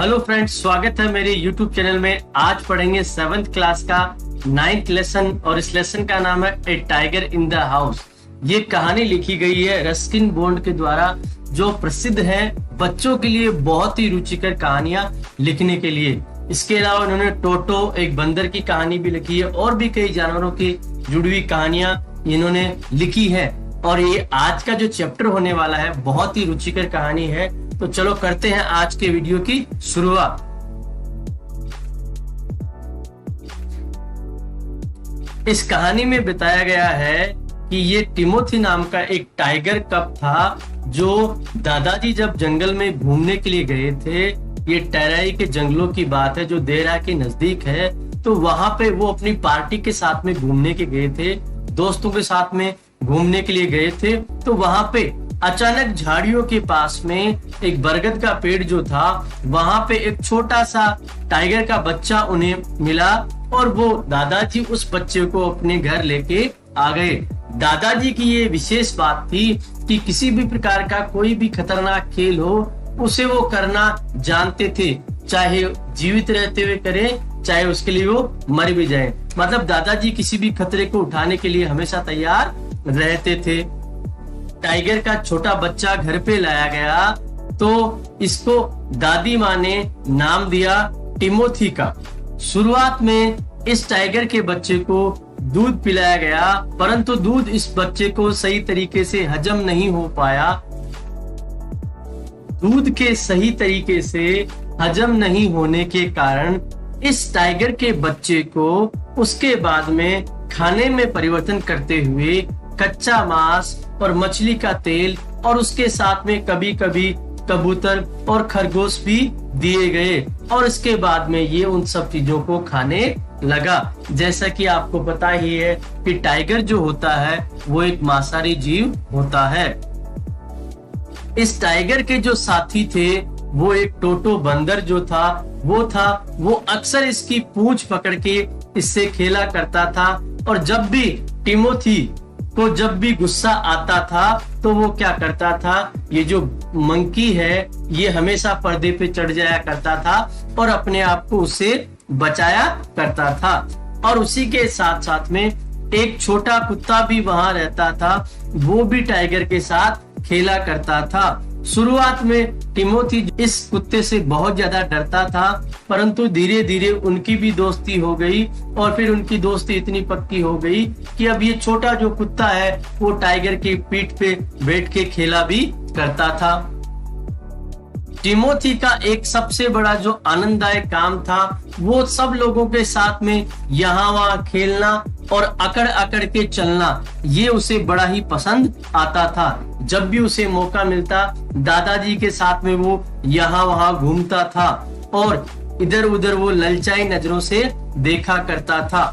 Hello friends, स्वागत है मेरे YouTube चैनल में। आज पढ़ेंगे 7th क्लास का 9th लेसन और इस लेसन का नाम है ए टाइगर इन द हाउस। ये कहानी लिखी गई है रस्किन बॉन्ड के द्वारा, जो प्रसिद्ध है बच्चों के लिए बहुत ही रुचिकर कहानियां लिखने के लिए। इसके अलावा उन्होंने टोटो एक बंदर की कहानी भी लिखी है और भी कई जानवरों की जुड़ी हुई कहानियां इन्होंने लिखी है। और ये आज का जो चैप्टर होने वाला है बहुत ही रुचिकर कहानी है। तो चलो करते हैं आज के वीडियो की शुरुआत। इस कहानी में बताया गया है कि ये टिमोथी नाम का एक टाइगर कप था, जो दादाजी जब जंगल में घूमने के लिए गए थे। ये टेराई के जंगलों की बात है जो देरा के नजदीक है। तो वहां पे वो अपनी पार्टी के साथ में घूमने के गए थे, दोस्तों के साथ में घूमने के लिए गए थे। तो वहां पे अचानक झाड़ियों के पास में एक बरगद का पेड़ जो था, वहां पे एक छोटा सा टाइगर का बच्चा उन्हें मिला और वो दादाजी उस बच्चे को अपने घर लेके आ गए। दादाजी की ये विशेष बात थी कि किसी भी प्रकार का कोई भी खतरनाक खेल हो उसे वो करना जानते थे, चाहे जीवित रहते हुए करे, चाहे उसके लिए वो मर भी जाए। मतलब दादाजी किसी भी खतरे को उठाने के लिए हमेशा तैयार रहते थे। टाइगर का छोटा बच्चा घर पे लाया गया तो इसको दादी माँ ने नाम दिया टिमोथी का। शुरुआत में इस टाइगर के बच्चे को दूध पिलाया गया, परंतु दूध इस बच्चे को सही तरीके से हजम नहीं हो पाया। दूध के सही तरीके से हजम नहीं होने के कारण इस टाइगर के बच्चे को उसके बाद में खाने में परिवर्तन करते हुए कच्चा मांस और मछली का तेल और उसके साथ में कभी कभी कबूतर और खरगोश भी दिए गए। और इसके बाद में ये उन सब चीजों को खाने लगा। जैसा कि आपको पता ही है कि टाइगर जो होता है वो एक मांसाहारी जीव होता है। इस टाइगर के जो साथी थे वो एक टोटो बंदर जो था वो अक्सर इसकी पूंछ पकड़ के इससे खेला करता था। और जब भी टिमोथी को जब भी गुस्सा आता था तो वो क्या करता था, ये जो मंकी है ये हमेशा पर्दे पे चढ़ जाया करता था और अपने आप को उससे बचाया करता था। और उसी के साथ साथ में एक छोटा कुत्ता भी वहां रहता था, वो भी टाइगर के साथ खेला करता था। शुरुआत में टिमोथी इस कुत्ते से बहुत ज्यादा डरता था, परंतु धीरे धीरे उनकी भी दोस्ती हो गई और फिर उनकी दोस्ती इतनी पक्की हो गई कि अब ये छोटा जो कुत्ता है वो टाइगर की पीठ पे बैठ के खेला भी करता था। टिमोथी का एक सबसे बड़ा जो आनंददायक काम था वो सब लोगों के साथ में यहाँ वहाँ खेलना और अकड़ अकड़ के चलना, ये उसे बड़ा ही पसंद आता था। जब भी उसे मौका मिलता दादाजी के साथ में वो यहाँ वहाँ घूमता था और इधर उधर वो ललचाई नजरों से देखा करता था।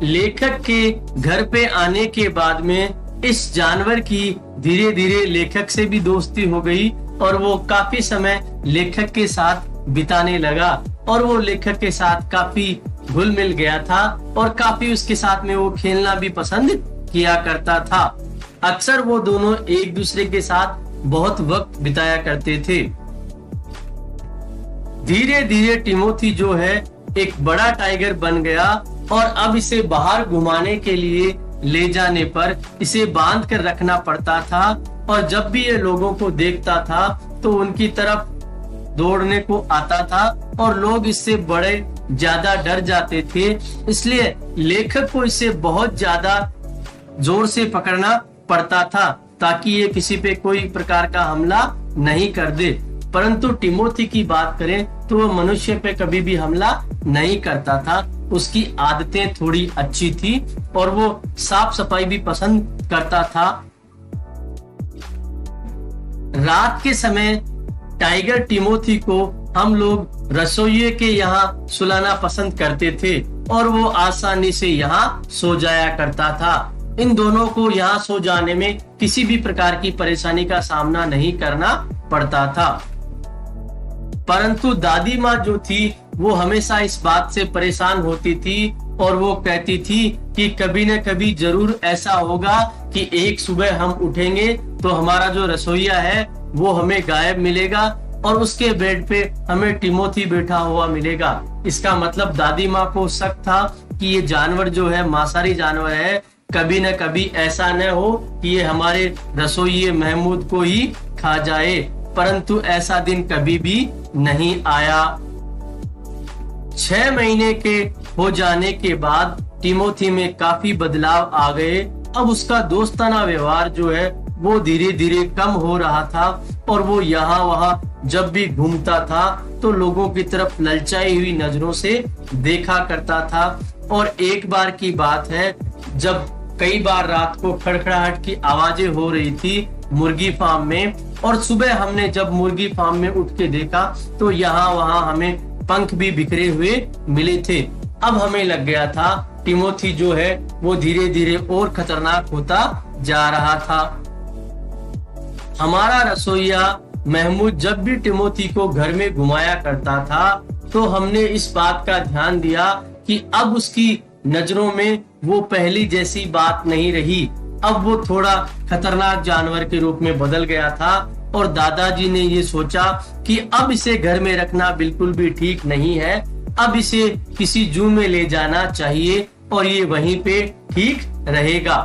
लेखक के घर पे आने के बाद में इस जानवर की धीरे धीरे लेखक से भी दोस्ती हो गई और वो काफी समय लेखक के साथ बिताने लगा और वो लेखक के साथ काफी घुल मिल गया था और काफी उसके साथ में वो खेलना भी पसंद किया करता था। अक्सर वो दोनों एक दूसरे के साथ बहुत वक्त बिताया करते थे। धीरे धीरे टिमोथी जो है एक बड़ा टाइगर बन गया और अब इसे बाहर घुमाने के लिए ले जाने पर इसे बांध कर रखना पड़ता था। और जब भी ये लोगों को देखता था तो उनकी तरफ दौड़ने को आता था और लोग इससे बड़े ज्यादा डर जाते थे। इसलिए लेखक को इसे बहुत ज्यादा जोर से पकड़ना पड़ता था ताकि ये किसी पे कोई प्रकार का हमला नहीं कर दे। परंतु टिमोथी की बात करें तो वो मनुष्य पे कभी भी हमला नहीं करता था। उसकी आदतें थोड़ी अच्छी थी और वो साफ सफाई भी पसंद करता था। रात के समय टाइगर टिमोथी को हम लोग रसोइये के यहाँ सुलाना पसंद करते थे और वो आसानी से यहाँ सो जाया करता था। इन दोनों को यहाँ सो जाने में किसी भी प्रकार की परेशानी का सामना नहीं करना पड़ता था। परंतु दादी माँ जो थी वो हमेशा इस बात से परेशान होती थी और वो कहती थी कि कभी न कभी जरूर ऐसा होगा कि एक सुबह हम उठेंगे तो हमारा जो रसोइया है वो हमें गायब मिलेगा और उसके बेड पे हमें टिमोथी बैठा हुआ मिलेगा। इसका मतलब दादी माँ को शक था कि ये जानवर जो है मांसाहारी जानवर है, कभी न कभी ऐसा न हो कि ये हमारे रसोइये महमूद को ही खा जाए, परंतु ऐसा दिन कभी भी नहीं आया। 6 महीने के हो जाने के बाद टिमोथी में काफी बदलाव आ गए। अब उसका दोस्ताना व्यवहार जो है वो धीरे धीरे कम हो रहा था और वो यहाँ वहाँ जब भी घूमता था तो लोगों की तरफ ललचाई हुई नजरों से देखा करता था। और एक बार की बात है जब कई बार रात को खड़खड़ाहट की आवाजें हो रही थी मुर्गी फार्म में, और सुबह हमने जब मुर्गी फार्म में उठ के देखा तो यहाँ वहाँ हमें पंख भी बिखरे हुए मिले थे। अब हमें लग गया था टिमोथी जो है वो धीरे धीरे और खतरनाक होता जा रहा था। हमारा रसोइया महमूद जब भी टिमोथी को घर में घुमाया करता था तो हमने इस बात का ध्यान दिया कि अब उसकी नजरों में वो पहली जैसी बात नहीं रही। अब वो थोड़ा खतरनाक जानवर के रूप में बदल गया था और दादाजी ने ये सोचा कि अब इसे घर में रखना बिल्कुल भी ठीक नहीं है, अब इसे किसी जू में ले जाना चाहिए और ये वहीं पे ठीक रहेगा।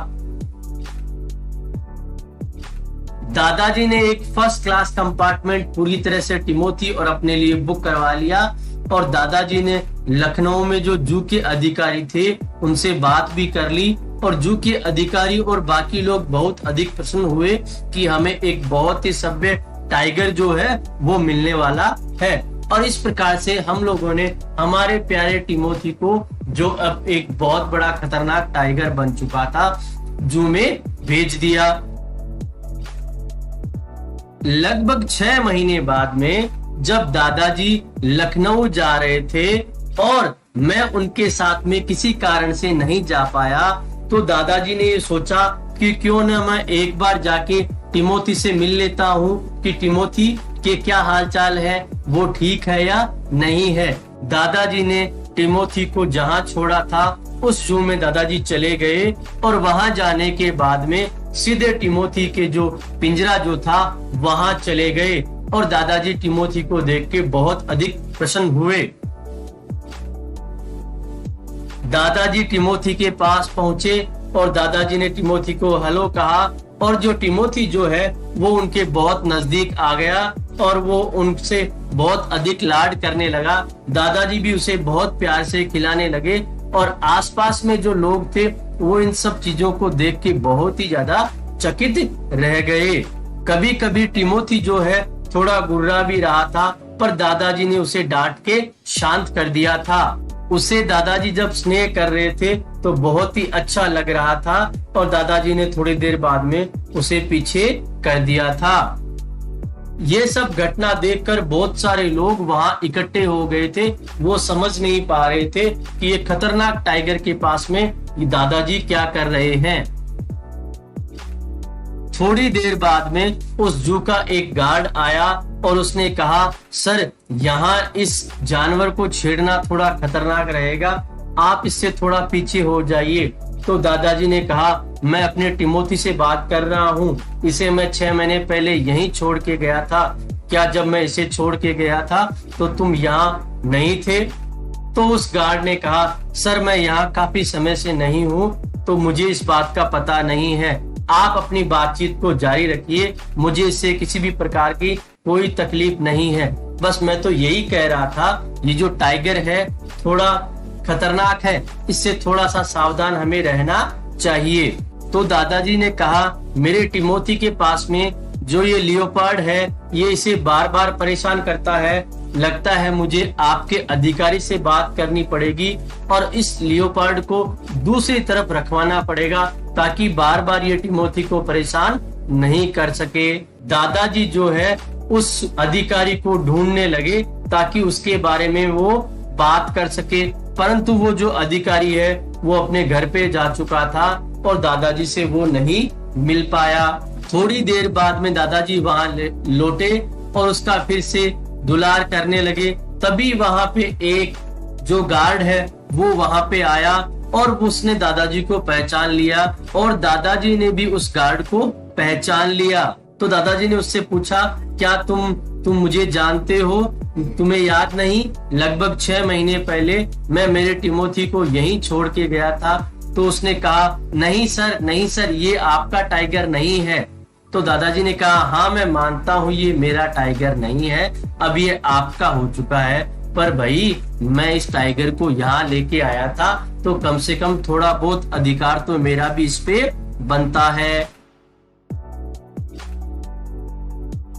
दादाजी ने एक फर्स्ट क्लास कंपार्टमेंट पूरी तरह से टिमोथी और अपने लिए बुक करवा लिया और दादाजी ने लखनऊ में जो जू के अधिकारी थे उनसे बात भी कर ली और जू के अधिकारी और बाकी लोग बहुत अधिक प्रसन्न हुए कि हमें एक बहुत ही सभ्य टाइगर जो है वो मिलने वाला है। और इस प्रकार से हम लोगों ने हमारे प्यारे टिमोथी को, जो अब एक बहुत बड़ा खतरनाक टाइगर बन चुका था, जू में भेज दिया। लगभग 6 महीने बाद में जब दादाजी लखनऊ जा रहे थे और मैं उनके साथ में किसी कारण से नहीं जा पाया तो दादाजी ने ये सोचा कि क्यों न मैं एक बार जाके टिमोथी से मिल लेता हूँ कि टिमोथी के क्या हालचाल है, वो ठीक है या नहीं है। दादाजी ने टिमोथी को जहाँ छोड़ा था उस जू में दादाजी चले गए और वहां जाने के बाद में सीधे टिमोथी के जो पिंजरा जो था वहां चले गए और दादाजी टिमोथी को देख के बहुत अधिक प्रसन्न हुए। दादाजी टिमोथी के पास पहुंचे और दादाजी ने टिमोथी को हेलो कहा और जो टिमोथी जो है वो उनके बहुत नजदीक आ गया और वो उनसे बहुत अधिक लाड करने लगा। दादाजी भी उसे बहुत प्यार से खिलाने लगे और आसपास में जो लोग थे वो इन सब चीजों को देख के बहुत ही ज्यादा चकित रह गए। कभी कभी टिमोथी जो है थोड़ा गुर्रा भी रहा था पर दादाजी ने उसे डांट के शांत कर दिया था। उसे दादाजी जब स्नेह कर रहे थे तो बहुत ही अच्छा लग रहा था और दादाजी ने थोड़ी देर बाद में उसे पीछे कर दिया था। ये सब घटना देखकर बहुत सारे लोग वहां इकट्ठे हो गए थे। वो समझ नहीं पा रहे थे कि ये खतरनाक टाइगर के पास में ये दादाजी क्या कर रहे हैं। थोड़ी देर बाद में उस जू का एक गार्ड आया और उसने कहा, सर यहाँ इस जानवर को छेड़ना थोड़ा खतरनाक रहेगा, आप इससे थोड़ा पीछे हो जाइए। तो दादाजी ने कहा, मैं अपने टिमोथी से बात कर रहा हूँ, इसे मैं 6 महीने पहले यहीं छोड़ के गया था। क्या जब मैं इसे छोड़ के गया था तो तुम यहाँ नहीं थे? तो उस गार्ड ने कहा, सर मैं यहाँ काफी समय से नहीं हूँ तो मुझे इस बात का पता नहीं है, आप अपनी बातचीत को जारी रखिए, मुझे इससे किसी भी प्रकार की कोई तकलीफ नहीं है। बस मैं तो यही कह रहा था ये जो टाइगर है थोड़ा खतरनाक है, इससे थोड़ा सा सावधान हमें रहना चाहिए। तो दादाजी ने कहा, मेरे टिमोथी के पास में जो ये लियोपार्ड है ये इसे बार बार परेशान करता है, लगता है मुझे आपके अधिकारी से बात करनी पड़ेगी और इस लियोपार्ड को दूसरी तरफ रखवाना पड़ेगा ताकि बार बार ये टिमोथी को परेशान नहीं कर सके। दादाजी जो है उस अधिकारी को ढूंढने लगे ताकि उसके बारे में वो बात कर सके, परंतु वो जो अधिकारी है वो अपने घर पे जा चुका था और दादाजी से वो नहीं मिल पाया। थोड़ी देर बाद में दादाजी वहां लौटे और उसका फिर से दुलार करने लगे। तभी वहां पे एक जो गार्ड है वो वहां पे आया और उसने दादाजी को पहचान लिया और दादाजी ने भी उस गार्ड को पहचान लिया। तो दादाजी ने उससे पूछा, क्या तुम मुझे जानते हो? तुम्हें याद नहीं? लगभग 6 महीने पहले मैं मेरे टिमोथी को यहीं छोड़ के गया था। तो उसने कहा, नहीं सर, ये आपका टाइगर नहीं है। तो दादाजी ने कहा, हाँ मैं मानता हूँ ये मेरा टाइगर नहीं है, अब ये आपका हो चुका है, पर भाई मैं इस टाइगर को यहाँ लेके आया था तो कम से कम थोड़ा बहुत अधिकार तो मेरा भी इस पे बनता है।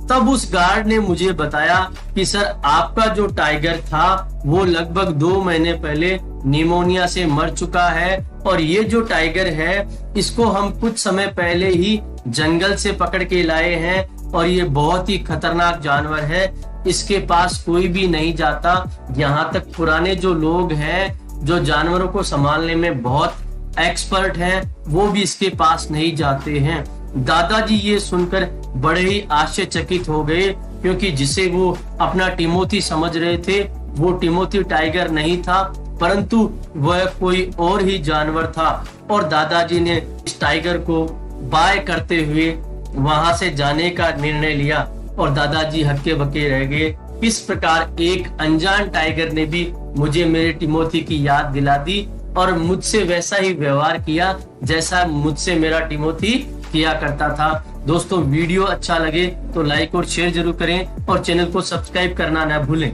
तब उस गार्ड ने मुझे बताया कि सर आपका जो टाइगर था वो लगभग 2 महीने पहले निमोनिया से मर चुका है, और ये जो टाइगर है इसको हम कुछ समय पहले ही जंगल से पकड़ के लाए हैं, और ये बहुत ही खतरनाक जानवर है, इसके पास कोई भी नहीं जाता। यहाँ तक पुराने जो लोग हैं जो जानवरों को संभालने में बहुत एक्सपर्ट हैं वो भी इसके पास नहीं जाते हैं। दादाजी ये सुनकर बड़े ही आश्चर्यचकित हो गए, क्योंकि जिसे वो अपना टिमोथी समझ रहे थे वो टिमोथी टाइगर नहीं था, परंतु वह कोई और ही जानवर था। और दादाजी ने इस टाइगर को बाय करते हुए वहां से जाने का निर्णय लिया, और दादाजी हक्के बक्के रह गए। इस प्रकार एक अनजान टाइगर ने भी मुझे मेरे टिमोथी की याद दिला दी, और मुझसे वैसा ही व्यवहार किया जैसा मुझसे मेरा टिमोथी किया करता था। दोस्तों वीडियो अच्छा लगे तो लाइक और शेयर जरूर करें, और चैनल को सब्सक्राइब करना न भूलें।